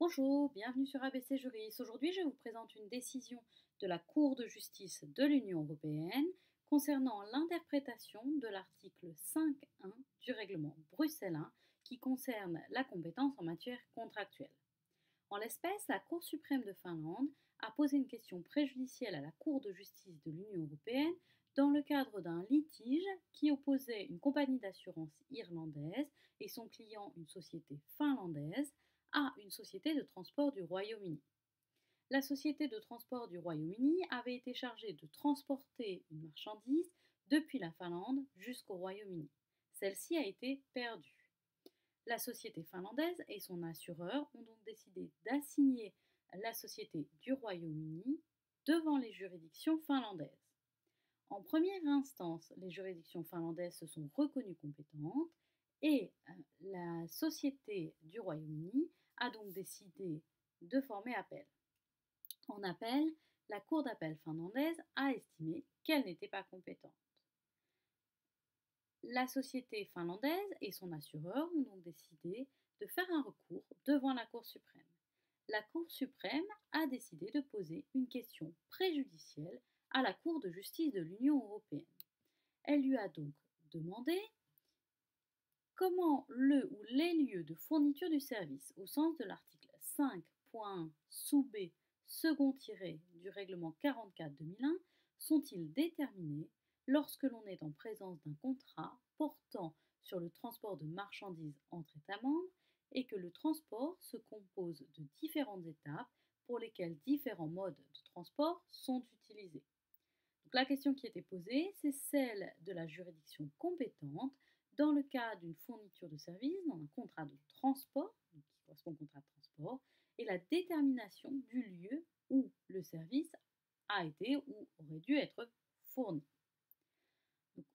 Bonjour, bienvenue sur ABC Juris. Aujourd'hui, je vous présente une décision de la Cour de justice de l'Union européenne concernant l'interprétation de l'article 5.1 du règlement Bruxelles I qui concerne la compétence en matière contractuelle. En l'espèce, la Cour suprême de Finlande a posé une question préjudicielle à la Cour de justice de l'Union européenne dans le cadre d'un litige qui opposait une compagnie d'assurance irlandaise et son client, une société finlandaise, à une société de transport du Royaume-Uni. La société de transport du Royaume-Uni avait été chargée de transporter une marchandise depuis la Finlande jusqu'au Royaume-Uni. Celle-ci a été perdue. La société finlandaise et son assureur ont donc décidé d'assigner la société du Royaume-Uni devant les juridictions finlandaises. En première instance, les juridictions finlandaises se sont reconnues compétentes et la société du Royaume-Uni a donc décidé de former appel. En appel, la Cour d'appel finlandaise a estimé qu'elle n'était pas compétente. La société finlandaise et son assureur ont donc décidé de faire un recours devant la Cour suprême. La Cour suprême a décidé de poser une question préjudicielle à la Cour de justice de l'Union européenne. Elle lui a donc demandé comment le ou les lieux de fourniture du service, au sens de l'article 5.1 sous B second tiré du règlement 44/2001, sont-ils déterminés lorsque l'on est en présence d'un contrat portant sur le transport de marchandises entre États membres et que le transport se compose de différentes étapes pour lesquelles différents modes de transport sont utilisés. Donc, la question qui était posée, c'est celle de la juridiction compétente dans le cas d'une fourniture de service, dans un contrat de transport, donc qui correspond au contrat de transport, et la détermination du lieu où le service a été ou aurait dû être fourni. Donc,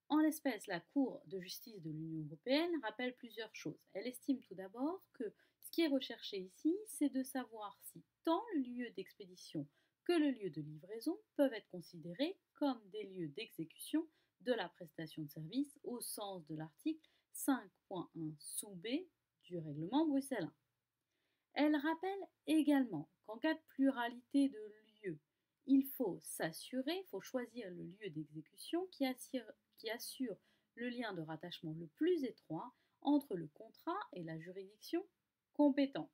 en l'espèce, la Cour de justice de l'Union européenne rappelle plusieurs choses. Elle estime tout d'abord que ce qui est recherché ici, c'est de savoir si tant le lieu d'expédition que le lieu de livraison peuvent être considérés comme des lieux d'exécution de la prestation de service au sens de l'article 5.1 sous B du règlement Bruxelles I. Elle rappelle également qu'en cas de pluralité de lieux, il faut s'assurer, il faut choisir le lieu d'exécution qui assure le lien de rattachement le plus étroit entre le contrat et la juridiction compétente.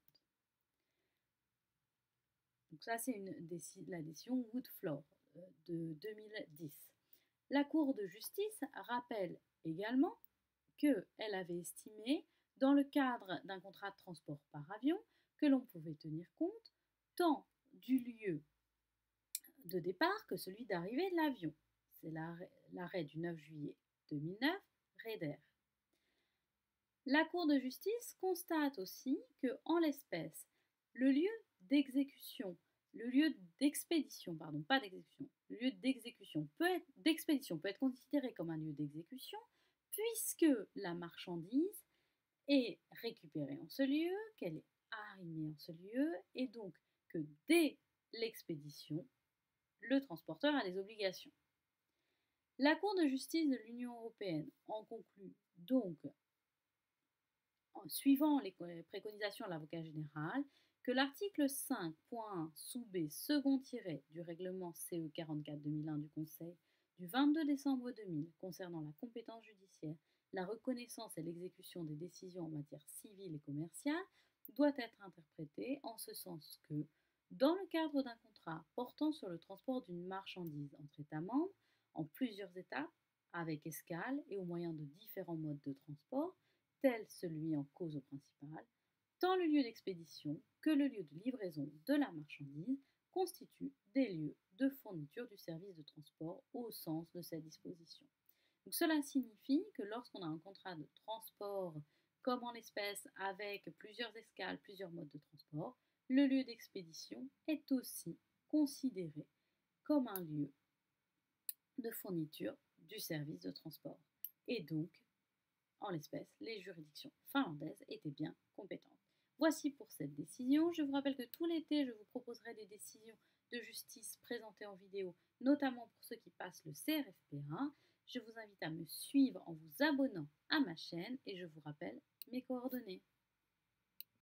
Donc ça, c'est la décision Woodfloor de 2010. La Cour de justice rappelle également qu'elle avait estimé, dans le cadre d'un contrat de transport par avion, que l'on pouvait tenir compte tant du lieu de départ que celui d'arrivée de l'avion. C'est l'arrêt du 9 juillet 2009, Reder. La Cour de justice constate aussi que, en l'espèce, le lieu d'exécution, le lieu d'expédition, pardon, pas d'exécution, le lieu d'expédition peut être considéré comme un lieu d'exécution puisque la marchandise est récupérée en ce lieu, qu'elle est arrimée en ce lieu, et donc que dès l'expédition, le transporteur a des obligations. La Cour de justice de l'Union européenne en conclut donc, en suivant les préconisations de l'avocat général, que l'article 5.1 sous B second tiré du règlement CE 44/2001 du Conseil du 22 décembre 2000 concernant la compétence judiciaire, la reconnaissance et l'exécution des décisions en matière civile et commerciale doit être interprété en ce sens que, dans le cadre d'un contrat portant sur le transport d'une marchandise entre États membres, en plusieurs étapes, avec escale et au moyen de différents modes de transport, tel celui en cause au principal, tant le lieu d'expédition que le lieu de livraison de la marchandise constituent des lieux de fourniture du service de transport au sens de cette disposition. Donc cela signifie que lorsqu'on a un contrat de transport, comme en l'espèce avec plusieurs escales, plusieurs modes de transport, le lieu d'expédition est aussi considéré comme un lieu de fourniture du service de transport. Et donc, en l'espèce, les juridictions finlandaises étaient bien compétentes. Voici pour cette décision. Je vous rappelle que tout l'été, je vous proposerai des décisions de justice présentées en vidéo, notamment pour ceux qui passent le CRFPA. Je vous invite à me suivre en vous abonnant à ma chaîne et je vous rappelle mes coordonnées.